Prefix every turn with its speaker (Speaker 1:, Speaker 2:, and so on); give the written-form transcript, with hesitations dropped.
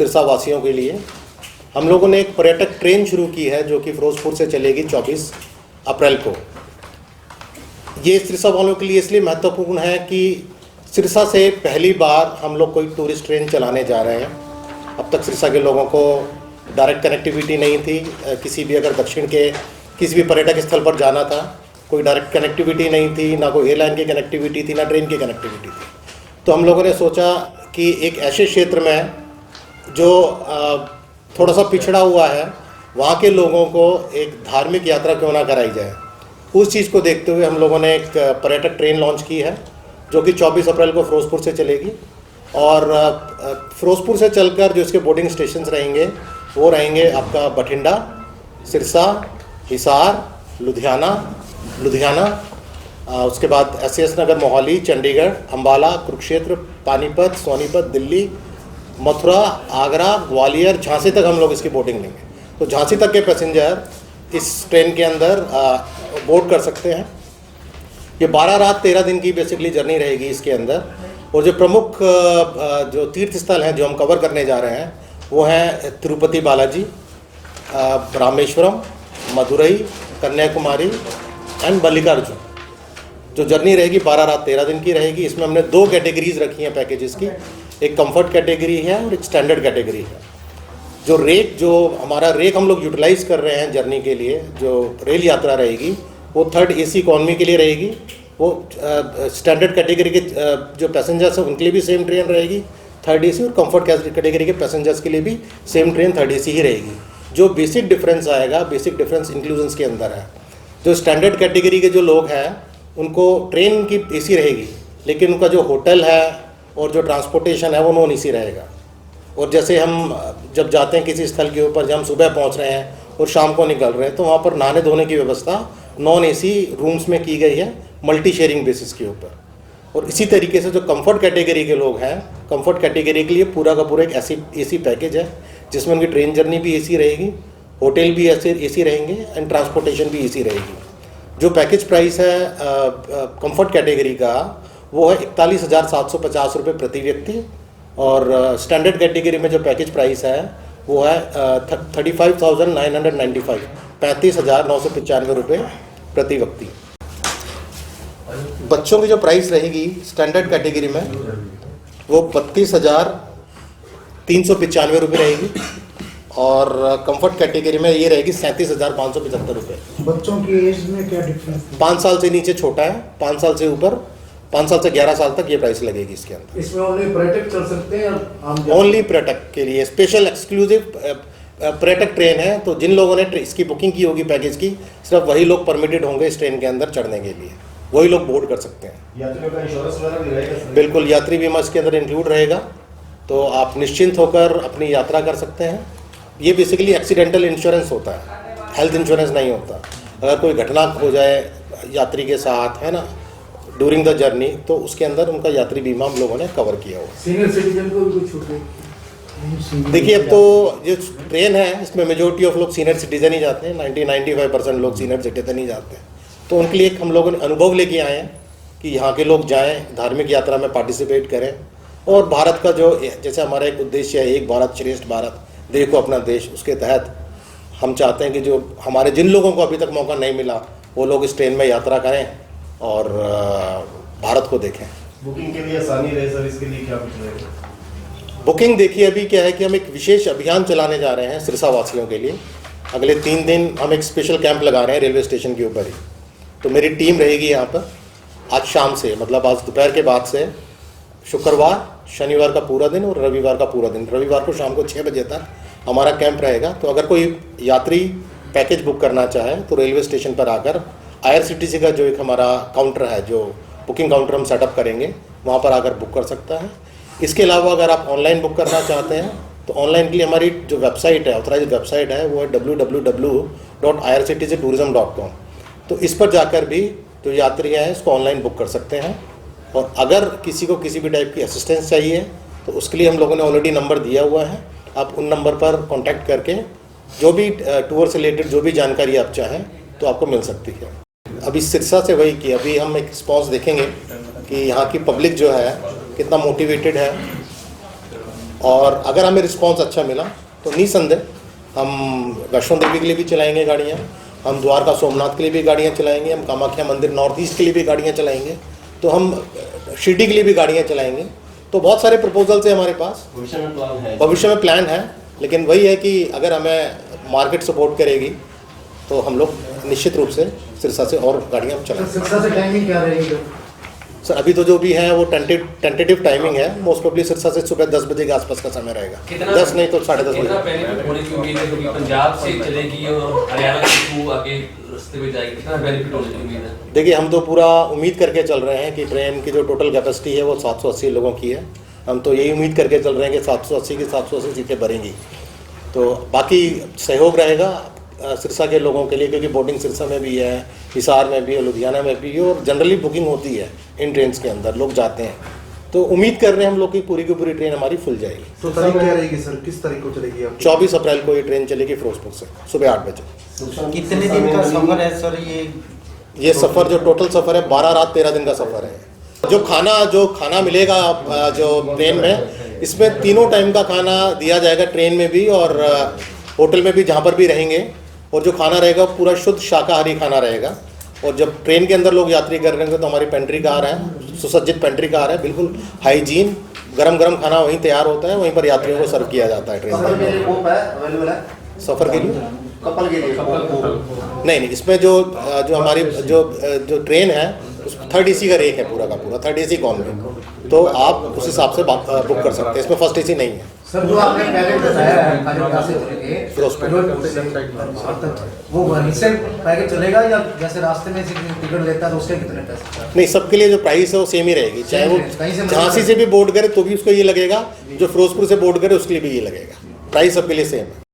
Speaker 1: सिरसा वासियों के लिए हम लोगों ने एक पर्यटक ट्रेन शुरू की है जो कि फिरोजपुर से चलेगी 24 अप्रैल को। ये सिरसा वालों के लिए इसलिए महत्वपूर्ण है कि सिरसा से पहली बार हम लोग कोई टूरिस्ट ट्रेन चलाने जा रहे हैं। अब तक सिरसा के लोगों को डायरेक्ट कनेक्टिविटी नहीं थी। किसी भी अगर दक्षिण के किसी भी पर्यटक स्थल पर जाना था, कोई डायरेक्ट कनेक्टिविटी नहीं थी, ना कोई एयरलाइन की कनेक्टिविटी थी, ना ट्रेन की कनेक्टिविटी थी। तो हम लोगों ने सोचा कि एक ऐसे क्षेत्र में जो थोड़ा सा पिछड़ा हुआ है, वहाँ के लोगों को एक धार्मिक यात्रा क्यों ना कराई जाए। उस चीज़ को देखते हुए हम लोगों ने एक पर्यटक ट्रेन लॉन्च की है जो कि 24 अप्रैल को फिरोजपुर से चलेगी। और फिरोजपुर से चलकर जो इसके बोर्डिंग स्टेशंस रहेंगे वो रहेंगे आपका बठिंडा, सिरसा, हिसार, लुधियाना, उसके बाद एसएस नगर मोहाली, चंडीगढ़, अम्बाला, कुरुक्षेत्र, पानीपत, सोनीपत, दिल्ली, मथुरा, आगरा, ग्वालियर, झांसी तक हम लोग इसकी बोर्डिंग लेंगे। तो झांसी तक के पैसेंजर इस ट्रेन के अंदर बोर्ड कर सकते हैं। ये 12 रात 13 दिन की बेसिकली जर्नी रहेगी इसके अंदर। और जो प्रमुख जो तीर्थ स्थल हैं जो हम कवर करने जा रहे हैं वो हैं तिरुपति बालाजी, रामेश्वरम, मदुरई, कन्याकुमारी एंड मल्लिकार्जुन। जो जर्नी रहेगी 12 रात 13 दिन की रहेगी। इसमें हमने 2 कैटेगरीज रखी हैं पैकेजेस की, एक कंफर्ट कैटेगरी है और एक स्टैंडर्ड कैटेगरी है। जो हमारा रेक हम लोग यूटिलाइज़ कर रहे हैं जर्नी के लिए, जो रेल यात्रा रहेगी वो 3rd AC इकॉनमी के लिए रहेगी। वो स्टैंडर्ड कैटेगरी के जो पैसेंजर्स हैं उनके लिए भी सेम ट्रेन रहेगी 3rd AC, और कंफर्ट कैटेगरी के पैसेंजर्स के लिए भी सेम ट्रेन 3rd AC ही रहेगी। जो बेसिक डिफरेंस आएगा, बेसिक डिफरेंस इंक्लूजन्स के अंदर है। जो स्टैंडर्ड कैटेगरी के जो लोग हैं उनको ट्रेन की AC रहेगी, लेकिन उनका जो होटल है और जो ट्रांसपोर्टेशन है वो नॉन AC रहेगा। और जैसे हम जब जाते हैं किसी स्थल के ऊपर, जब हम सुबह पहुंच रहे हैं और शाम को निकल रहे हैं, तो वहाँ पर नहाने धोने की व्यवस्था नॉन AC रूम्स में की गई है, मल्टी शेयरिंग बेसिस के ऊपर। और इसी तरीके से जो कंफर्ट कैटेगरी के लोग हैं, कंफर्ट कैटेगरी के लिए पूरा का पूरा एक AC पैकेज है जिसमें उनकी ट्रेन जर्नी भी AC रहेगी, होटल भी AC रहेंगे एंड ट्रांसपोर्टेशन भी AC रहेगी। जो पैकेज प्राइस है कंफर्ट कैटेगरी का वो है 41,750 रुपये प्रति व्यक्ति। और स्टैंडर्ड कैटेगरी में जो पैकेज प्राइस है वो है 35,995, 35,995 रुपये प्रति व्यक्ति। बच्चों की जो प्राइस रहेगी स्टैंडर्ड कैटेगरी में वो 32,395 रुपये रहेगी, और कंफर्ट कैटेगरी में ये रहेगी 37,575 रुपये।
Speaker 2: बच्चों की एज में क्या डिफरेंस?
Speaker 1: 5 साल से नीचे छोटा है, 5 साल से ऊपर, 5 साल से 11 साल तक ये प्राइस लगेगी इसके अंदर।
Speaker 2: इसमें ओनली पर्यटक चल सकते हैं?
Speaker 1: ओनली पर्यटक के लिए स्पेशल एक्सक्लूसिव पर्यटक ट्रेन है। तो जिन लोगों ने इसकी बुकिंग की होगी पैकेज की, सिर्फ वही लोग परमिटेड होंगे इस ट्रेन के अंदर चढ़ने के लिए, वही लोग बोर्ड कर सकते हैं।
Speaker 2: यात्रियों का इंश्योरेंस वगैरह भी रहेगा?
Speaker 1: बिल्कुल, यात्री बीमा इसके अंदर इंक्लूड रहेगा, तो आप निश्चिंत होकर अपनी यात्रा कर सकते हैं। ये बेसिकली एक्सीडेंटल इंश्योरेंस होता है, हेल्थ इंश्योरेंस नहीं होता। अगर कोई घटना हो जाए यात्री के साथ, है ना, ड्यूरिंग द जर्नी, तो उसके अंदर उनका यात्री बीमा हम लोगों ने कवर किया हुआ।
Speaker 2: सीनियर सिटीजन को भी कुछ छूट?
Speaker 1: देखिए, अब तो जो ट्रेन है इसमें मेजोरिटी ऑफ लोग सीनियर सिटीजन ही जाते हैं, 90-95% लोग सीनियर सिटीजन ही जाते हैं। तो उनके लिए एक हम लोगों ने अनुभव लेके आए हैं कि यहाँ के लोग जाएं, धार्मिक यात्रा में पार्टिसिपेट करें। और भारत का जो जैसे हमारा एक उद्देश्य है, एक भारत श्रेष्ठ भारत, देखो अपना देश, उसके तहत हम चाहते हैं कि जो हमारे जिन लोगों को अभी तक मौका नहीं मिला वो लोग इस ट्रेन में यात्रा करें और भारत को देखें।
Speaker 2: बुकिंग के लिए आसानी रहे सर, इसके लिए क्या कुछ रहेगा?
Speaker 1: बुकिंग देखिए, अभी क्या है कि हम एक विशेष अभियान चलाने जा रहे हैं सिरसा वासियों के लिए। अगले 3 दिन हम एक स्पेशल कैंप लगा रहे हैं रेलवे स्टेशन के ऊपर ही। तो मेरी टीम रहेगी यहाँ पर आज शाम से, मतलब आज दोपहर के बाद से शुक्रवार, शनिवार का पूरा दिन और रविवार का पूरा दिन। रविवार को शाम को 6 बजे तक हमारा कैंप रहेगा। तो अगर कोई यात्री पैकेज बुक करना चाहे तो रेलवे स्टेशन पर आकर IRCTC का जो एक हमारा काउंटर है, जो बुकिंग काउंटर हम सेटअप करेंगे, वहाँ पर आकर बुक कर सकता है। इसके अलावा अगर आप ऑनलाइन बुक करना चाहते हैं तो ऑनलाइन के लिए हमारी जो वेबसाइट है, ऑथराइज्ड वेबसाइट है, वो है www.irctctourism.com। तो इस पर जाकर भी जो यात्री हैं इसको ऑनलाइन बुक कर सकते हैं। और अगर किसी को किसी भी टाइप की असिस्टेंस चाहिए तो उसके लिए हम लोगों ने ऑलरेडी नंबर दिया हुआ है। आप उन नंबर पर कॉन्टैक्ट करके जो भी टूर से रिलेटेड जो भी जानकारी आप चाहें तो आपको मिल सकती है। अभी सिरसा से वही कि अभी हम एक रिस्पॉन्स देखेंगे कि यहाँ की पब्लिक जो है कितना मोटिवेटेड है और अगर हमें रिस्पांस अच्छा मिला तो निसंदेह हम वैष्णो देवी के लिए भी चलाएंगे गाड़ियाँ, हम द्वारका सोमनाथ के लिए भी गाड़ियाँ चलाएंगे, हम कामाख्या मंदिर नॉर्थ ईस्ट के लिए भी गाड़ियाँ चलाएंगे, तो हम शिरडी के लिए भी गाड़ियाँ चलाएंगे। तो बहुत सारे प्रपोजल्स हैं हमारे पास, भविष्य में प्लान है, लेकिन वही है कि अगर हमें मार्केट सपोर्ट करेगी तो हम लोग निश्चित रूप से सिरसा से और गाड़ियाँ हम चलाएंगे।
Speaker 2: सिरसा से टाइमिंग क्या रहेगी?
Speaker 1: सर अभी तो जो भी है वो टेंटेटिव टाइमिंग है, मोस्ट प्रोबेबली सिरसा से सुबह 10 बजे के आसपास का समय रहेगा, 10 नहीं तो 10:30
Speaker 3: कितना
Speaker 1: बजे।
Speaker 3: बेनिफिट होने की उम्मीद है, क्योंकि पंजाब से चलेगी और हरियाणा के थ्रू आगे रास्ते में जाएगी, कितना बेनिफिट होने की उम्मीद है?
Speaker 1: देखिए हम तो पूरा उम्मीद करके चल रहे हैं कि ट्रेन की जो टोटल कैपेसिटी है वो 780 लोगों की है। हम तो यही उम्मीद करके चल रहे हैं कि 780 की 780 सीटें भरेंगी। तो बाकी सहयोग रहेगा सिरसा के लोगों के लिए, क्योंकि बोर्डिंग सिरसा में भी है, हिसार में भी है, लुधियाना में भी है, और जनरली बुकिंग होती है इन ट्रेन के अंदर, लोग जाते हैं। तो उम्मीद कर रहे हैं हम लोग की पूरी ट्रेन हमारी खुल जाएगी।
Speaker 4: तो तारीख क्या रहेगी सर, किस तारीख को चलेगी आप?
Speaker 1: 24 अप्रैल को ये ट्रेन चलेगी फिरोजपुर से सुबह 8 बजे।
Speaker 5: कितने दिन का सफर है सर
Speaker 1: ये सफ़र जो टोटल सफ़र है 12 रात 13 दिन का सफ़र है। जो खाना मिलेगा जो ट्रेन में, इसमें तीनों टाइम का खाना दिया जाएगा ट्रेन में भी और होटल में भी जहाँ पर भी रहेंगे, और जो खाना रहेगा पूरा शुद्ध शाकाहारी खाना रहेगा। और जब ट्रेन के अंदर लोग यात्री कर रहे होंगे तो हमारी पेंट्री कार है, सुसज्जित पेंट्री कार है, बिल्कुल हाइजीन, गरम खाना वहीं तैयार होता है, वहीं पर यात्रियों को सर्व किया जाता है ट्रेन
Speaker 2: सफर के
Speaker 1: में।
Speaker 2: लिए वो अवेलेबल है?
Speaker 1: सफ़र के लिए
Speaker 2: कपल के लिए
Speaker 1: नहीं, इसमें जो हमारी जो ट्रेन है उस 3rd AC का रेक है पूरा का पूरा, 3rd AC कॉम में, तो आप उस हिसाब से बुक कर सकते हैं। इसमें 1st AC नहीं है।
Speaker 2: सर जो आपने पैकेज बताया है कालीगंगा से चलेंगे
Speaker 1: फिरोजपुर।
Speaker 2: वो रिसेंट पैकेज चलेगा या जैसे रास्ते में टिकट लेता है तो उसके कितने पैसे?
Speaker 1: नहीं, सबके लिए जो प्राइस है वो सेम ही रहेगी, चाहे वो
Speaker 2: कहीं से
Speaker 1: झांसी से भी बोर्ड करे तो भी उसको ये लगेगा, जो फिरोजपुर से बोर्ड करे उसके लिए भी ये लगेगा, प्राइस सबके लिए सेम है।